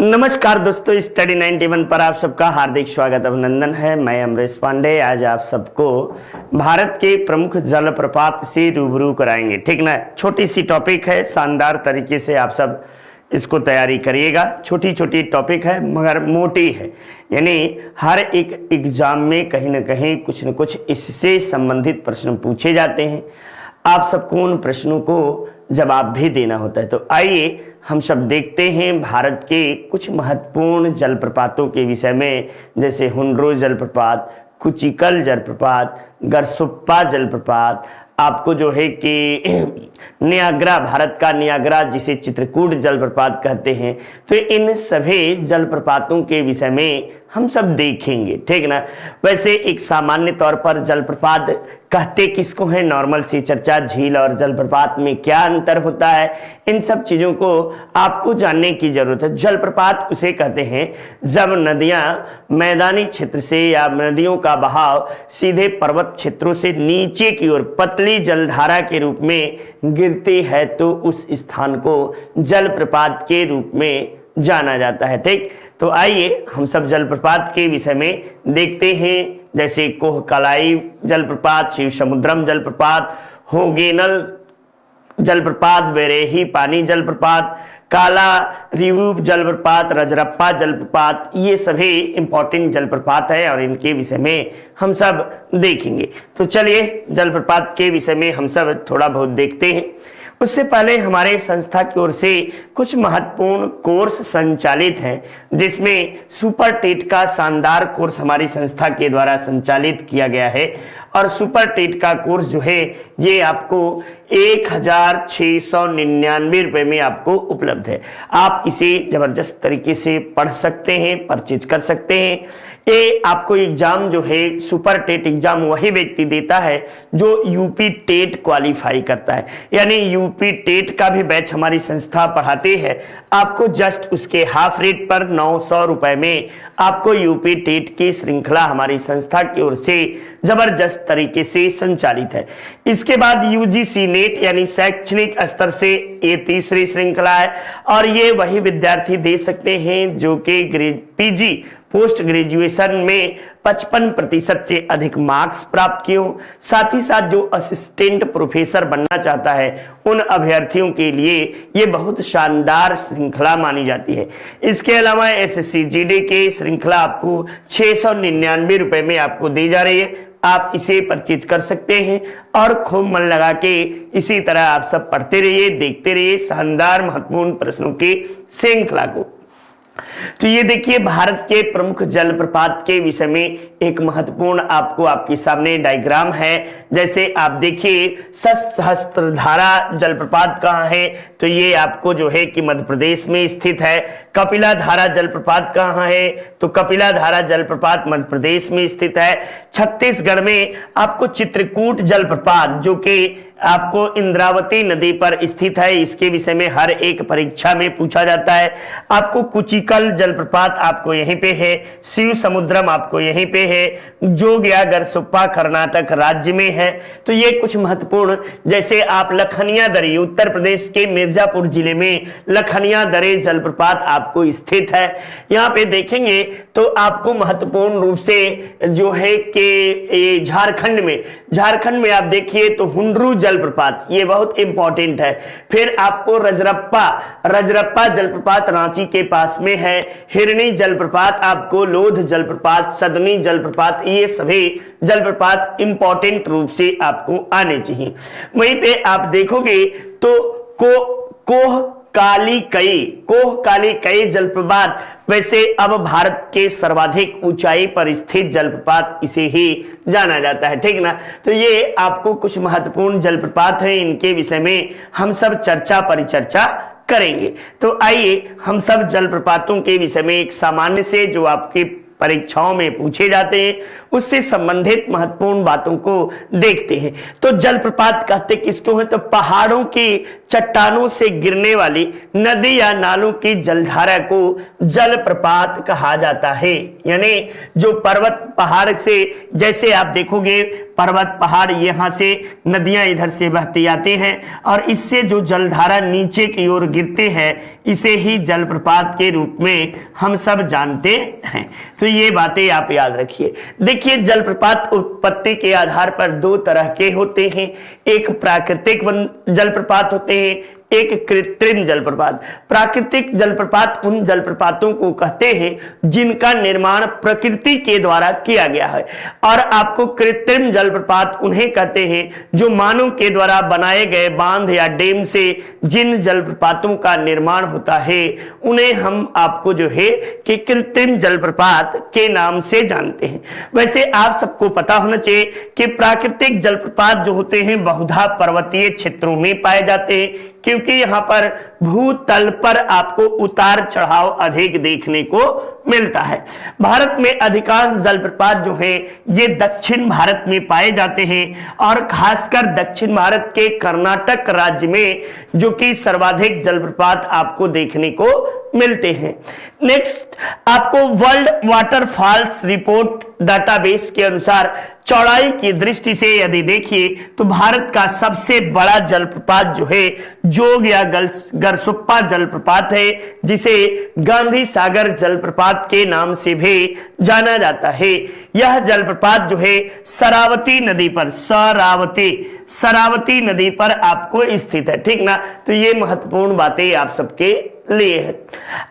नमस्कार दोस्तों, स्टडी 91 पर आप सबका हार्दिक स्वागत अभिनंदन है। मैं अमरीश पांडे आज आप सबको भारत के प्रमुख जलप्रपात से रूबरू कराएंगे। ठीक ना, छोटी सी टॉपिक है, शानदार तरीके से आप सब इसको तैयारी करिएगा। छोटी छोटी टॉपिक है मगर मोटी है, यानी हर एक एग्जाम में कहीं ना कहीं कुछ न कुछ इससे संबंधित प्रश्न पूछे जाते हैं। आप सबको उन प्रश्नों को जवाब भी देना होता है। तो आइए हम सब देखते हैं भारत के कुछ महत्वपूर्ण जलप्रपातों के विषय में, जैसे हुंड्रो जलप्रपात, कुचिकल जलप्रपात, गरसुप्पा जलप्रपात, आपको जो है कि नियाग्रा, भारत का नियाग्रा जिसे चित्रकूट जलप्रपात कहते हैं। तो इन सभी जलप्रपातों के विषय में हम सब देखेंगे। ठीक ना, वैसे एक सामान्य तौर पर जलप्रपात कहते किसको हैं, नॉर्मल सी चर्चा, झील और जलप्रपात में क्या अंतर होता है, इन सब चीजों को आपको जानने की जरूरत है। जलप्रपात उसे कहते हैं जब नदियां मैदानी क्षेत्र से या नदियों का बहाव सीधे पर्वत क्षेत्रों से नीचे की ओर पतली जलधारा के रूप में गिरती है, तो उस स्थान को जलप्रपात के रूप में जाना जाता है। ठीक, तो आइए हम सब जलप्रपात के विषय में देखते हैं, जैसे कोहकालाई जलप्रपात, शिव समुद्रम जलप्रपात, होगेनल जलप्रपात, बेरेही पानी जलप्रपात, काला रिवू जलप्रपात, रजरप्पा जलप्रपात, ये सभी इंपॉर्टेंट जलप्रपात है और इनके विषय में हम सब देखेंगे। तो चलिए जलप्रपात के विषय में हम सब थोड़ा बहुत देखते हैं। उससे पहले हमारे संस्था की ओर से कुछ महत्वपूर्ण कोर्स संचालित हैं, जिसमें सुपर टेट का शानदार कोर्स हमारी संस्था के द्वारा संचालित किया गया है। और सुपर टेट का कोर्स जो है ये आपको 1699 रुपए में आपको उपलब्ध है। आप इसे जबरदस्त तरीके से पढ़ सकते हैं, परचेज कर सकते हैं। ये आपको एग्जाम जो है सुपर टेट एग्जाम वही व्यक्ति देता है जो यूपी टेट क्वालिफाई करता है, यानी यूपी टेट का भी बैच हमारी संस्था पढ़ाती है। आपको जस्ट उसके हाफ रेट पर 900 रुपए में आपको यूपी टेट की श्रृंखला हमारी संस्था की ओर से जबरदस्त तरीके से संचालित है। इसके बाद यूजीसी नेट यानी शैक्षणिक स्तर से ये तीसरी श्रृंखला है, और ये वही विद्यार्थी दे सकते हैं जो कि पीजी पोस्ट ग्रेजुएशन में 55% से अधिक मार्क्स प्राप्त किए हों। साथ ही साथ जो असिस्टेंट प्रोफेसर बनना चाहता है उन अभ्यर्थियों के लिए ये बहुत शानदार श्रृंखला मानी जाती है। इसके अलावा एसएससी जीडी की श्रृंखला आपको 699 रुपए में आपको दी जा रही है। आप इसे परचेज कर सकते हैं और खूब मन लगा के इसी तरह आप सब पढ़ते रहिए, देखते रहिए शानदार महत्वपूर्ण प्रश्नों की श्रृंखला को। तो ये देखिए भारत के प्रमुख जलप्रपात के विषय में एक महत्वपूर्ण आपको आपके सामने डायग्राम है। जैसे आप देखिए सहस्त्रधारा जलप्रपात कहाँ है, तो ये आपको जो है कि मध्य प्रदेश में स्थित है। कपिला धारा जलप्रपात कहाँ है, तो कपिला धारा जलप्रपात मध्य प्रदेश में स्थित है। छत्तीसगढ़ में आपको चित्रकूट जलप्रपात जो कि आपको इंद्रावती नदी पर स्थित है, इसके विषय में हर एक परीक्षा में पूछा जाता है। आपको कुचिकल जलप्रपात आपको यहीं पे है, शिव समुद्रम आपको यहीं पे है, जोग या गरसुप्पा कर्नाटक राज्य में है। तो ये कुछ महत्वपूर्ण, जैसे आप लखनिया दरी उत्तर प्रदेश के मिर्जापुर जिले में लखनिया दरे जलप्रपात आपको स्थित है। यहाँ पे देखेंगे तो आपको महत्वपूर्ण रूप से जो है कि झारखंड में आप देखिए तो हुंड्रू जलप्रपात ये बहुत इंपॉर्टेंट है। फिर आपको रजरप्पा जलप्रपात रांची के पास में है। हिरणी जलप्रपात आपको, लोध जलप्रपात, सदनी जलप्रपात, ये सभी जलप्रपात इंपॉर्टेंट रूप से आपको आने चाहिए। वहीं पे आप देखोगे तो कोहकाली जलप्रपात वैसे अब भारत के सर्वाधिक ऊंचाई पर स्थित जलप्रपात इसे ही जाना जाता है। ठीक ना, तो ये आपको कुछ महत्वपूर्ण जलप्रपात है, इनके विषय में हम सब परिचर्चा करेंगे। तो आइए हम सब जलप्रपातों के विषय में एक सामान्य से जो आपके परीक्षाओं में पूछे जाते हैं उससे संबंधित महत्वपूर्ण बातों को देखते हैं। तो जलप्रपात कहते किसको है, तो पहाड़ों की चट्टानों से गिरने वाली नदी या नालों की जलधारा को जलप्रपात कहा जाता है। यानी जो पर्वत पहाड़ से, जैसे आप देखोगे पर्वत पहाड़, यहाँ से नदियां इधर से बहती आती हैं और इससे जो जलधारा नीचे की ओर गिरते हैं इसे ही जलप्रपात के रूप में हम सब जानते हैं। तो ये बातें आप याद रखिए। देखिए, जलप्रपात उत्पत्ति के आधार पर दो तरह के होते हैं, एक प्राकृतिक जलप्रपात होते हैं, एक कृत्रिम जलप्रपात। प्राकृतिक जलप्रपात उन जलप्रपातों को कहते हैं जिनका निर्माण प्रकृति के द्वारा किया गया है, और आपको कृत्रिम जलप्रपात उन्हें कहते हैं जो मानव के द्वारा बनाए गए बांध या डैम से जिन जलप्रपातों का निर्माण होता है उन्हें हम आपको जो है कि कृत्रिम जलप्रपात के नाम से जानते हैं। वैसे आप सबको पता होना चाहिए कि प्राकृतिक जलप्रपात जो होते हैं बहुधा पर्वतीय क्षेत्रों में पाए जाते हैं, क्योंकि यहां पर भूतल पर आपको उतार चढ़ाव अधिक देखने को मिलता है। भारत में अधिकांश जलप्रपात जो है ये दक्षिण भारत में पाए जाते हैं, और खासकर दक्षिण भारत के कर्नाटक राज्य में जो कि सर्वाधिक जलप्रपात आपको देखने को मिलते हैं। नेक्स्ट, आपको वर्ल्ड वाटरफॉल्स रिपोर्ट डाटाबेस के अनुसार चौड़ाई की दृष्टि से यदि देखिए तो भारत का सबसे बड़ा जलप्रपात जो है जोग या गरसुप्पा जलप्रपात है, जिसे गांधी सागर जलप्रपात के नाम से भी जाना जाता है। यह जलप्रपात जो है शरावती नदी पर शरावती नदी पर आपको स्थित है, ठीक ना। तो ये महत्वपूर्ण बातें आप सबके लिए है।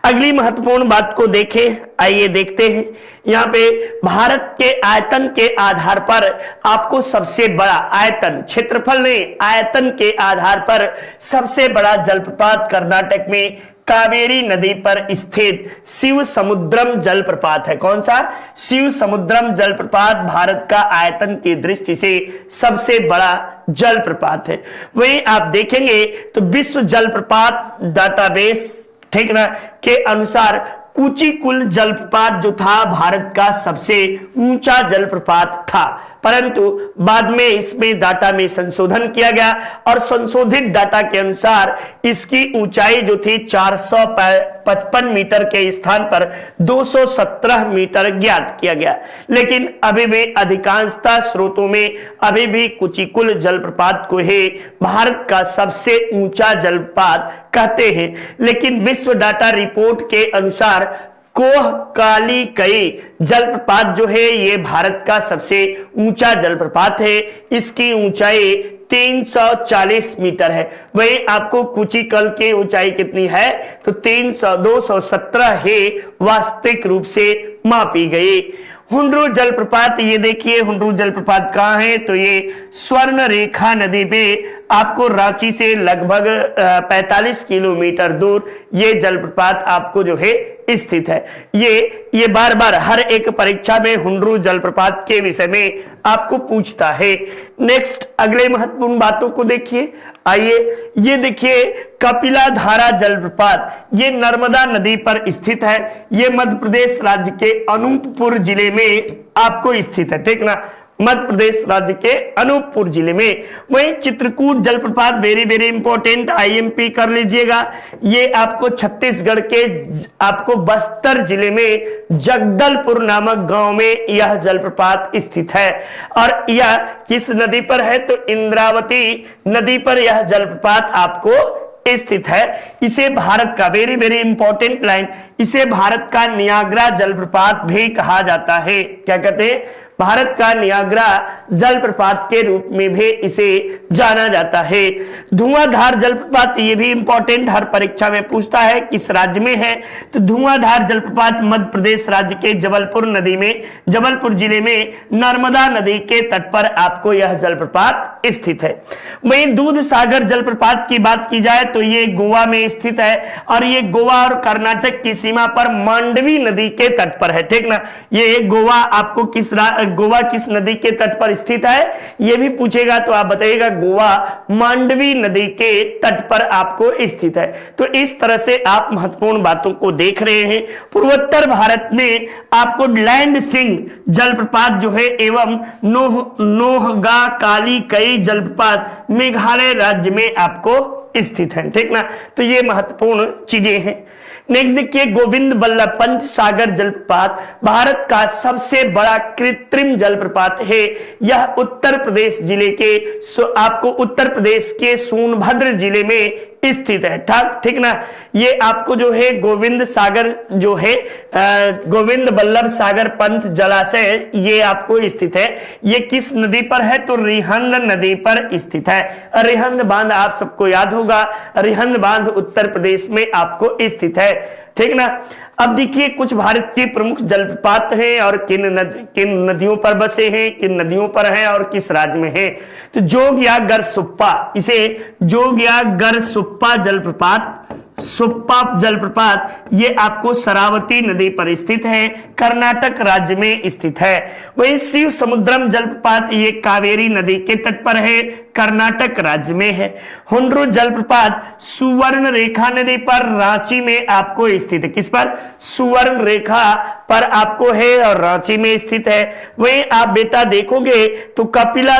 अगली महत्वपूर्ण बात को देखें, आइए देखते हैं। यहाँ पे भारत के आयतन के आधार पर आपको सबसे बड़ा आयतन, क्षेत्रफल नहीं, आयतन के आधार पर सबसे बड़ा जलप्रपात कर्नाटक में कावेरी नदी पर स्थित शिव समुद्रम जलप्रपात है। कौन सा? शिव समुद्रम जलप्रपात भारत का आयतन की दृष्टि से सबसे बड़ा जलप्रपात है। वहीं आप देखेंगे तो विश्व जलप्रपात डाटाबेस, ठीक ना, के अनुसार कुचिकुल जलप्रपात जो था भारत का सबसे ऊंचा जलप्रपात था, परंतु बाद में इसमें डाटा में संशोधन किया गया और संशोधित डाटा के अनुसार इसकी ऊंचाई जो थी 455 मीटर के स्थान पर 217 मीटर ज्ञात किया गया। लेकिन अभी भी अधिकांशतः स्रोतों में अभी भी कुचिकुल जलप्रपात को ही भारत का सबसे ऊंचा जलप्रपात कहते हैं। लेकिन विश्व डाटा रिपोर्ट के अनुसार कोह काली कई जलप्रपात जो है ये भारत का सबसे ऊंचा जलप्रपात है। इसकी ऊंचाई 340 मीटर है। वही आपको कुचिकल की ऊंचाई कितनी है तो 217 है वास्तविक रूप से मापी गई। हुंड्रू जलप्रपात, ये देखिए हुंड्रू जलप्रपात कहाँ है तो ये स्वर्ण रेखा नदी पे आपको रांची से लगभग 45 किलोमीटर दूर ये जलप्रपात आपको जो है स्थित है। ये बार बार हर एक परीक्षा में हुंड्रू जलप्रपात के विषय में आपको पूछता है। नेक्स्ट, अगले महत्वपूर्ण बातों को देखिए, आइए ये देखिए कपिला धारा जलप्रपात, ये नर्मदा नदी पर स्थित है। ये मध्य प्रदेश राज्य के अनूपपुर जिले में आपको स्थित है, ठीक ना, मध्य प्रदेश राज्य के अनूपपुर जिले में। वहीं चित्रकूट जलप्रपात वेरी वेरी इंपॉर्टेंट, आईएमपी कर लीजिएगा। ये आपको छत्तीसगढ़ के आपको बस्तर जिले में जगदलपुर नामक गांव में यह जलप्रपात स्थित है। और यह किस नदी पर है तो इंद्रावती नदी पर यह जलप्रपात आपको स्थित है। इसे भारत का वेरी वेरी इंपॉर्टेंट लाइन, इसे भारत का नियाग्रा जलप्रपात भी कहा जाता है। क्या कहते हैं? भारत का नियाग्रा जलप्रपात के रूप में भी इसे जाना जाता है। धुआंधार जलप्रपात, ये भी इंपॉर्टेंट, हर परीक्षा में पूछता है किस राज्य में है तो धुआंधार जलप्रपात मध्य प्रदेश राज्य के जबलपुर नदी में, जबलपुर जिले में नर्मदा नदी के तट पर आपको यह जलप्रपात स्थित है। वहीं दूध सागर जलप्रपात की बात की जाए तो ये गोवा में स्थित है और ये गोवा और कर्नाटक की सीमा पर मांडवी नदी के तट पर है, ठीक ना। ये गोवा आपको गोवा किस नदी के तट पर स्थित है यह भी पूछेगा तो आप बताइएगा गोवा मांडवी नदी के तट पर आपको स्थित है। तो इस तरह से आप महत्वपूर्ण बातों को देख रहे हैं। पूर्वोत्तर भारत में आपको लैंड सिंह जलप्रपात जो है एवं नोहगा काली कई जलप्रपात मेघालय राज्य में आपको स्थित है, ठीक ना। तो ये महत्वपूर्ण चीजें हैं। नेक्स्ट देखिए, गोविंद बल्लभ पंत सागर जलप्रपात भारत का सबसे बड़ा कृत्रिम जलप्रपात है। यह उत्तर प्रदेश जिले के आपको उत्तर प्रदेश के सोनभद्र जिले में स्थित है, ठीक ना। ये आपको जो है गोविंद सागर जो है गोविंद बल्लभ सागर पंत जलाशय ये आपको स्थित है। ये किस नदी पर है? तो रिहंद नदी पर स्थित है। रिहंद बांध आप सबको याद होगा, रिहंद बांध उत्तर प्रदेश में आपको स्थित है, ठीक ना। अब देखिए कुछ भारत के प्रमुख जलप्रपात हैं और किन नदियों पर बसे हैं, किन नदियों पर हैं और किस राज्य में हैं। तो जोग या गरसुप्पा, इसे जोग या गरसुप्पा जलप्रपात ये आपको शरावती नदी पर स्थित है, कर्नाटक राज्य में स्थित है। वही शिव समुद्रम जलप्रपात ये कावेरी नदी के तट पर है, कर्नाटक राज्य में है। हुंड्रू जलप्रपात सुवर्ण रेखा नदी पर रांची में आपको स्थित है। किस पर? सुवर्ण रेखा पर आपको है और रांची में स्थित है। वही आप बेटा देखोगे तो कपिला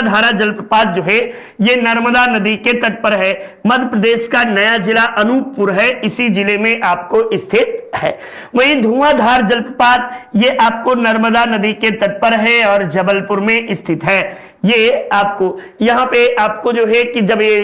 धारा जलप्रपात जो है ये नर्मदा नदी के तट पर है, मध्य प्रदेश का नया जिला अनूपपुर है, इसी जिले में आपको स्थित है। वहीं धुआंधार जलप्रपात ये आपको नर्मदा नदी के तट पर है और जबलपुर में स्थित है। ये आपको यहाँ पे आपको जो है कि जब ये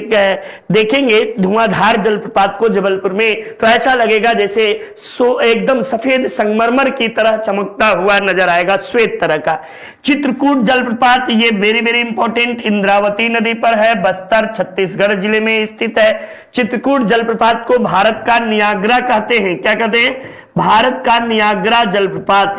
देखेंगे धुआंधार जलप्रपात को जबलपुर में, तो ऐसा लगेगा जैसे एकदम सफेद संगमरमर की तरह चमकता हुआ नजर आएगा, श्वेत तरह का। चित्रकूट जलप्रपात ये वेरी वेरी इंपॉर्टेंट इंद्रावती नदी पर है, बस्तर छत्तीसगढ़ जिले में स्थित है। चित्रकूट जलप्रपात को भारत का नियाग्रा कहते हैं। क्या कहते हैं? भारत का नियाग्रा जलप्रपात,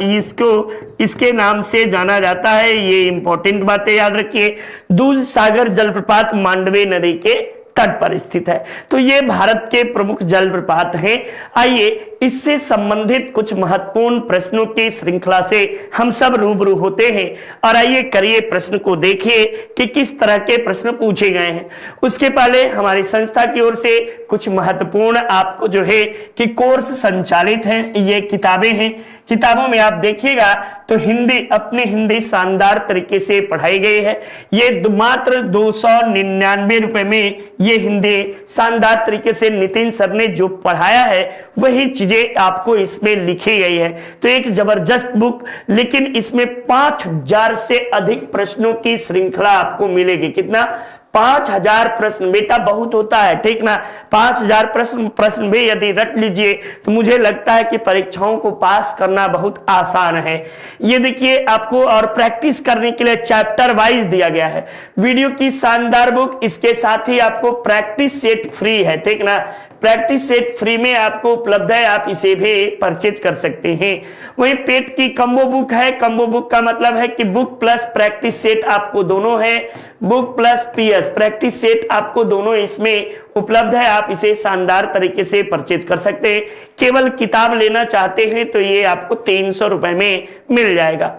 इसके नाम से जाना जाता है। ये इंपॉर्टेंट बातें याद रखिए। दूध सागर जलप्रपात मांडवी नदी के तट पर स्थित है। तो ये भारत के प्रमुख जलप्रपात हैं। आइए इससे संबंधित कुछ महत्वपूर्ण प्रश्नों की श्रृंखला से हम सब रूबरू होते हैं और आइए करिए प्रश्न को देखिए कि किस तरह के प्रश्न पूछे गए हैं। उसके पहले हमारी संस्था की ओर से कुछ महत्वपूर्ण आपको जो है कि कोर्स संचालित हैं, ये किताबें हैं। किताबों में आप देखिएगा तो हिंदी शानदार तरीके से पढ़ाई गई है। ये मात्र 299 रुपए में ये हिंदी शानदार तरीके से नितिन सर ने जो पढ़ाया है वही चीजें आपको इसमें लिखी गई है। तो एक जबरदस्त बुक, लेकिन इसमें 5000 से अधिक प्रश्नों की श्रृंखला आपको मिलेगी। कितना? 5000 प्रश्न। बेटा बहुत होता है, ठीक ना। 5000 प्रश्न भी यदि रट लीजिए तो मुझे लगता है कि परीक्षाओं को पास करना बहुत आसान है। ये देखिए आपको और प्रैक्टिस करने के लिए चैप्टर वाइज दिया गया है। वीडियो की शानदार बुक, इसके साथ ही आपको प्रैक्टिस सेट फ्री है, ठीक ना। प्रैक्टिस सेट फ्री में आपको उपलब्ध है, आप इसे भी परचेज कर सकते हैं। वहीं पेट की कम्बो बुक है। कम्बो बुक का मतलब है कि बुक प्लस प्रैक्टिस सेट आपको दोनों है, book plus PS practice set आपको दोनों इसमें उपलब्ध है। आप इसे शानदार तरीके से परचेज कर सकते हैं। केवल किताब लेना चाहते हैं तो ये आपको 300 रुपए में मिल जाएगा।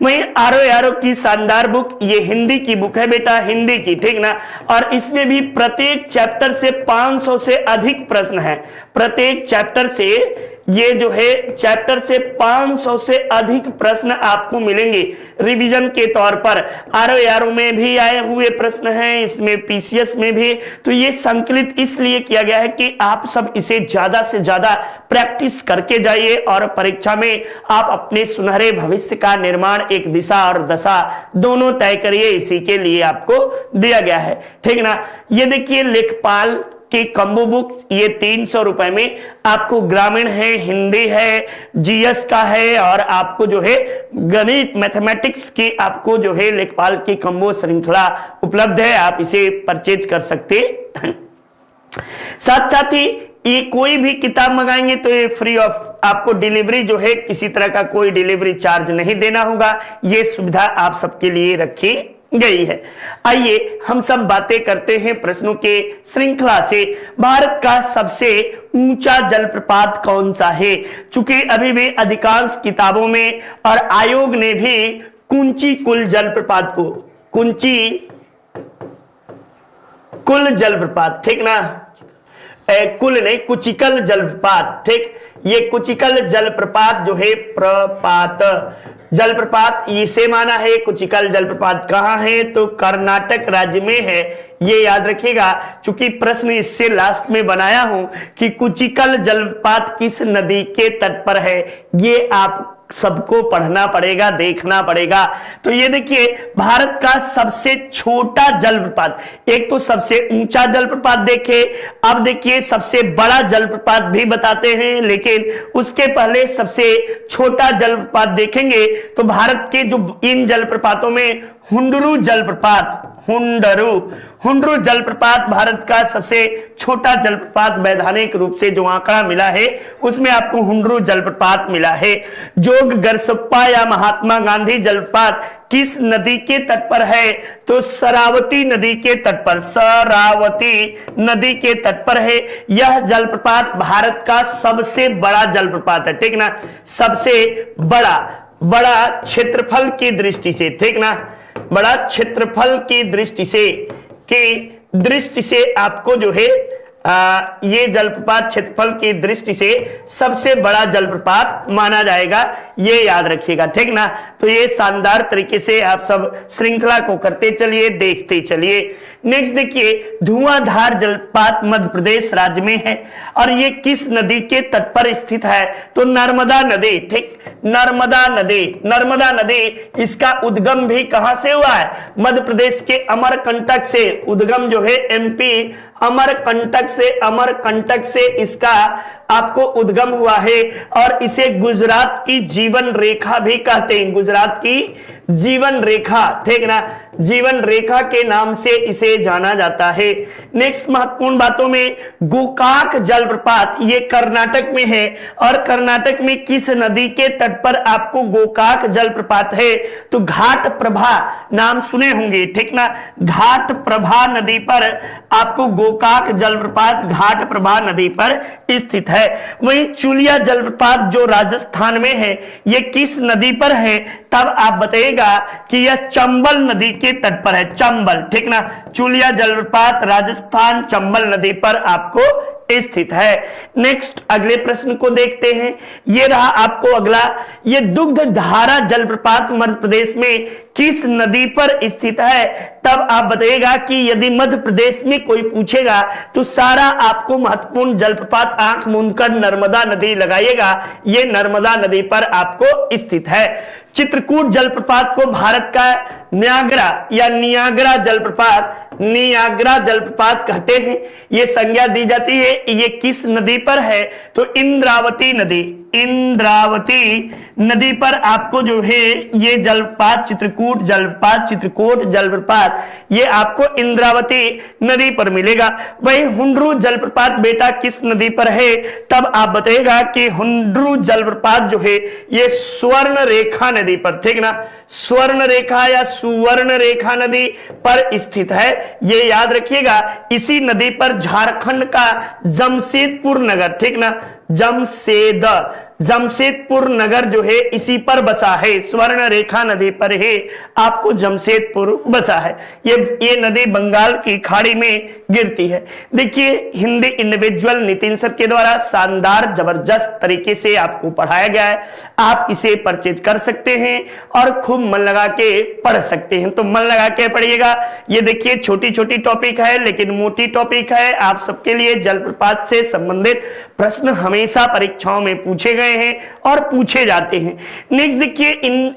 वहीं आरो की शानदार बुक, ये हिंदी की बुक है बेटा, हिंदी की, ठीक ना। और इसमें भी प्रत्येक चैप्टर से 500 से अधिक प्रश्न है। प्रत्येक चैप्टर से ये जो है चैप्टर से 500 से अधिक प्रश्न आपको मिलेंगे रिवीजन के तौर पर। आरो में भी आए हुए प्रश्न हैं, इसमें पीसीएस में भी। तो ये संकलित इसलिए किया गया है कि आप सब इसे ज्यादा से ज्यादा प्रैक्टिस करके जाइए और परीक्षा में आप अपने सुनहरे भविष्य का निर्माण, एक दिशा और दशा दोनों तय करिए। इसी के लिए आपको दिया गया है, ठीक ना। ये देखिए लेखपाल की कम्बो बुक, ये 300 रुपए में आपको ग्रामीण है, हिंदी है, जीएस का है और आपको जो है गणित मैथमेटिक्स की आपको जो है लेखपाल की कम्बो श्रृंखला उपलब्ध है। आप इसे परचेज कर सकते हैं। साथ साथ ही ये कोई भी किताब मंगाएंगे तो ये फ्री ऑफ आपको डिलीवरी जो है, किसी तरह का कोई डिलीवरी चार्ज नहीं देना होगा। ये सुविधा आप सबके लिए रखी गई है। आइए हम सब बातें करते हैं प्रश्नों के श्रृंखला से। भारत का सबसे ऊंचा जलप्रपात कौन सा है? चूंकि अभी भी अधिकांश किताबों में और आयोग ने भी कुंचिकुल जलप्रपात को कुल जलप्रपात, ठीक ना, कुल नहीं, कुचिकल जलप्रपात, ठीक। ये कुचिकल जलप्रपात जो है प्रपात जलप्रपात इसे माना है। कुचिकल जलप्रपात कहां है? तो कर्नाटक राज्य में है। ये याद रखिएगा, चूंकि प्रश्न इससे लास्ट में बनाया हूं कि कुचिकल जलप्रपात किस नदी के तट पर है, ये आप सबको पढ़ना पड़ेगा, देखना पड़ेगा। तो ये देखिए भारत का सबसे छोटा जलप्रपात, एक तो सबसे ऊंचा जलप्रपात देखे, अब देखिए सबसे बड़ा जलप्रपात भी बताते हैं, लेकिन उसके पहले सबसे छोटा जलप्रपात देखेंगे तो भारत के जो इन जलप्रपातों में हुंडरू जलप्रपात, हुंडरू जलप्रपात भारत का सबसे छोटा जलप्रपात वैधानिक रूप से जो आंकड़ा मिला है उसमें आपको हुंडरू जलप्रपात मिला है। जोग गरसप्पा या महात्मा गांधी जलप्रपात किस नदी के तट पर है, तो शरावती नदी के तट पर, शरावती नदी के तट पर है। यह जलप्रपात भारत का सबसे बड़ा जलप्रपात है, ठीक ना, सबसे बड़ा क्षेत्रफल की दृष्टि से, ठीक ना, बड़ा क्षेत्रफल की दृष्टि से आपको जो है ये जलप्रपात क्षेत्रफल की दृष्टि से सबसे बड़ा जलप्रपात माना जाएगा, ये याद रखिएगा, ठीक ना। तो ये शानदार तरीके से आप सब श्रृंखला को करते चलिए, देखते चलिए। नेक्स्ट देखिए, धुआंधार जलप्रपात मध्य प्रदेश राज्य में है और ये किस नदी के तट पर स्थित है, तो नर्मदा नदी, ठीक, नर्मदा नदी। इसका उद्गम भी कहां से हुआ है, मध्य प्रदेश के अमरकंटक से, उद्गम जो है एमपी अमरकंटक से इसका आपको उद्गम हुआ है और इसे गुजरात की जीवन रेखा भी कहते हैं, गुजरात की जीवन रेखा, ठीक ना, जीवन रेखा के नाम से इसे जाना जाता है। नेक्स्ट महत्वपूर्ण बातों में, गोकाक जलप्रपात ये कर्नाटक में है और कर्नाटक में किस नदी के तट पर आपको गोकाक जलप्रपात है, तो घाट प्रभा नाम सुने होंगे, ठीक ना, घाट प्रभा नदी पर आपको गोकाक जलप्रपात घाट प्रभा नदी पर स्थित है। वहीं चुलिया जलप्रपात जो राजस्थान में है ये किस नदी पर है, तब आप बताइएगा कि यह चंबल नदी के तट पर है, चंबल, ठीक ना, चुलिया जलप्रपात राजस्थान चंबल नदी पर आपको स्थित है। नेक्स्ट अगले प्रश्न को देखते हैं, ये रहा आपको अगला, ये दुग्ध धारा जलप्रपात मध्य प्रदेश में किस नदी पर स्थित है, तब आप बताइएगा कि यदि मध्य प्रदेश में कोई पूछेगा तो सारा आपको महत्वपूर्ण जलप्रपात आंख मूंदकर नर्मदा नदी लगाइएगा, ये नर्मदा नदी पर आपको स्थित है। चित्रकूट जलप्रपात को भारत का न्यागरा या नियाग्रा जलप्रपात कहते हैं, ये संज्ञा दी जाती है, ये किस नदी पर है, तो इंद्रावती नदी पर आपको जो है ये जलप्रपात चित्रकूट जलप्रपात ये आपको इंद्रावती नदी पर मिलेगा। वही हुंडरू जलप्रपात बेटा किस नदी पर है, तब आप बताइएगा कि हुंडरू जलप्रपात जो है ये स्वर्ण रेखा नदी पर, ठीक ना, स्वर्ण रेखा या सुवर्ण रेखा नदी पर स्थित है, ये याद रखिएगा। इसी नदी पर झारखंड का जमशेदपुर नगर, ठीक ना, जमशेदपुर नगर जो है इसी पर बसा है, स्वर्ण रेखा नदी पर है आपको जमशेदपुर बसा है। ये नदी बंगाल की खाड़ी में गिरती है। देखिए हिंदी इंडिविजुअल नितिन सर के द्वारा शानदार जबरदस्त तरीके से आपको पढ़ाया गया है, आप इसे परचेज कर सकते हैं और खूब मन लगा के पढ़ सकते हैं। तो मन लगा के पढ़िएगा। ये देखिए छोटी छोटी टॉपिक है लेकिन मोटी टॉपिक है, आप सबके लिए जलप्रपात से संबंधित प्रश्न हमेशा परीक्षाओं में पूछे गए हैं और पूछे जाते हैं। नेक्स्ट देखिए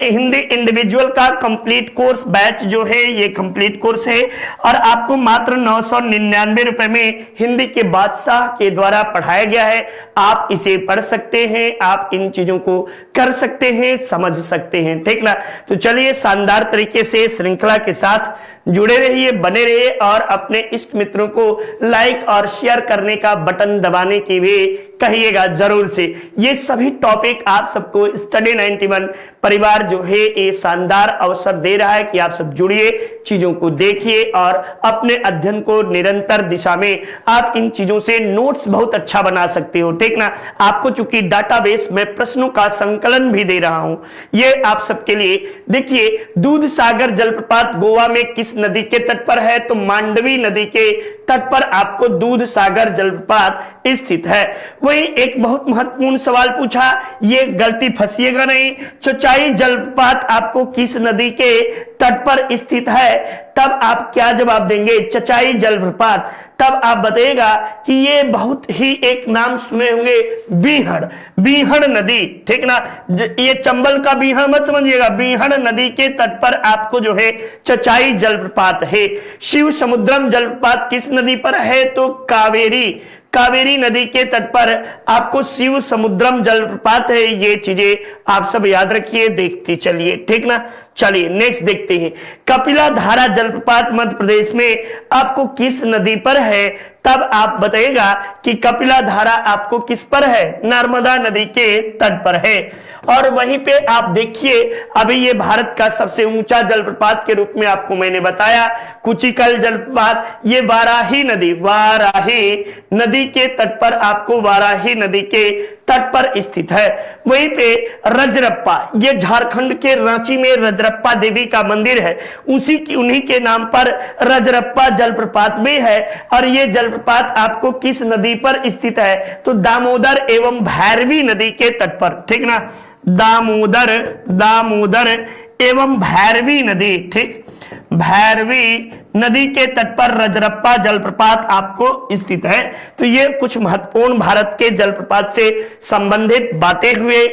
हिंदी इंडिविजुअल का कंप्लीट कोर्स बैच जो है ये कंप्लीट कोर्स है और आपको मात्र 999 रुपए में हिंदी के बादशाह के द्वारा पढ़ाया गया है। आप इसे पढ़ सकते हैं, आप इन चीजों को कर सकते हैं, समझ सकते हैं, ठीक ना। तो चलिए शानदार तरीके से श्रृंखला के साथ जुड़े रहिए, बने रहिए और अपने इष्ट मित्रों को लाइक और शेयर करने का बटन दबाने की भी कहिएगा जरूर से। ये सभी टॉपिक आप सबको स्टडी 91 परिवार जो है ये शानदार अवसर दे रहा है कि आप सब जुड़िए, चीजों को देखिए और अपने अध्ययन को निरंतर दिशा में आप इन चीजों से नोट्स बहुत अच्छा बना सकते हो, ठीक ना। आपको चूंकि डाटाबेस में प्रश्नों का संकलन भी दे रहा हूं, ये आप सबके लिए। देखिए दूध सागर जलप्रपात गोवा में किस नदी के तट पर है, तो मांडवी नदी के तट पर आपको दूध सागर जलप्रपात स्थित है। वही एक बहुत महत्वपूर्ण सवाल पूछा, ये गलती फंसिएगा नहीं, चचाई जलप्रपात आपको किस नदी के तट पर स्थित है, तब आप क्या जवाब देंगे, चचाई जलप्रपात। तब आप बताइएगा कि ये बहुत ही एक नाम सुने होंगे, बीहड़, बीहड़ नदी, ठीक ना। ये चंबल का बीहड़ मत समझिएगा, बीहड़ नदी के तट पर आपको जो है चचाई जलप्रपात है। शिव समुद्रम जलप्रपात किस नदी पर है, तो कावेरी, कावेरी नदी के तट पर आपको शिव समुद्रम जलप्रपात है। ये चीजें आप सब याद रखिए, देखते चलिए, ठीक ना। चलिए नेक्स्ट देखते हैं, कपिला धारा जलप्रपात मध्य प्रदेश में आपको किस नदी पर है, तब आप बताइएगा कि कपिला धारा आपको किस पर है, नर्मदा नदी के तट पर है। और वहीं पे आप देखिए, अभी ये भारत का सबसे ऊंचा जलप्रपात के रूप में आपको मैंने बताया कुचिकल जलप्रपात, ये वाराही नदी, वाराही नदी के तट पर आपको वाराही नदी के तट पर स्थित है। वहीं पे रजरप्पा, ये झारखंड के रांची में रजरप्पा देवी का मंदिर है, उन्हीं के नाम पर रजरप्पा जलप्रपात भी है। और ये जलप्रपात आपको किस नदी पर स्थित है, तो दामोदर एवं भैरवी नदी के तट पर, ठीक ना। दामोदर, दामोदर एवं भैरवी नदी, ठीक, भैरवी नदी के तट पर रजरप्पा जलप्रपात आपको स्थित है। तो ये कुछ महत्वपूर्ण भारत के जलप्रपात से संबंधित बातें हुए,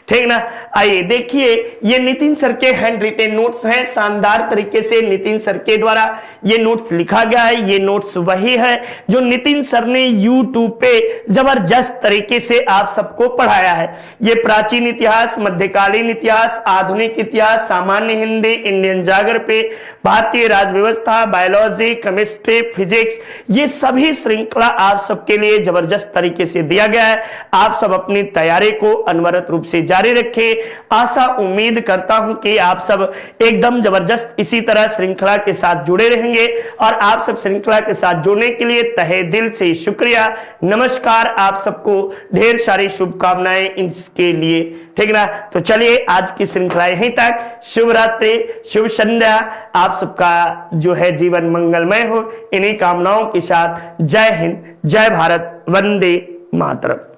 ठीक ना। आइए देखिए, ये नितिन सर के हैंड रिटेन नोट्स हैं, शानदार तरीके से नितिन सर के द्वारा ये नोट्स लिखा गया है। ये नोट्स वही है जो नितिन सर ने YouTube पे जबरदस्त तरीके से आप सबको पढ़ाया है। ये प्राचीन इतिहास, मध्यकालीन इतिहास, आधुनिक इतिहास, सामान्य हिंदी, इंडियन जागर पे, भारतीय राज व्यवस्था, बायोलॉजी, केमिस्ट्री, फिजिक्स, ये सभी श्रृंखला आप सबके लिए जबरदस्त तरीके से दिया गया है। आप सब अपनी तैयारी को अनवरत रूप से जारी रखें। आशा उम्मीद करता हूं कि आप सब एकदम जबरदस्त इसी तरह श्रृंखला के साथ जुड़े रहेंगे। और आप सब श्रृंखला के साथ जुड़ने के लिए तहे दिल से शुक्रिया, नमस्कार। आप सबको ढेर सारी शुभकामनाएं इसके लिए, ठीक ना। तो चलिए आज की श्रृंखला यहीं तक। शुभ रात्रि, शुभ संध्या, आप सबका जो है जीवन मंगलमय हो, इन्हीं कामनाओं के साथ जय हिंद, जय भारत, वंदे मातरम।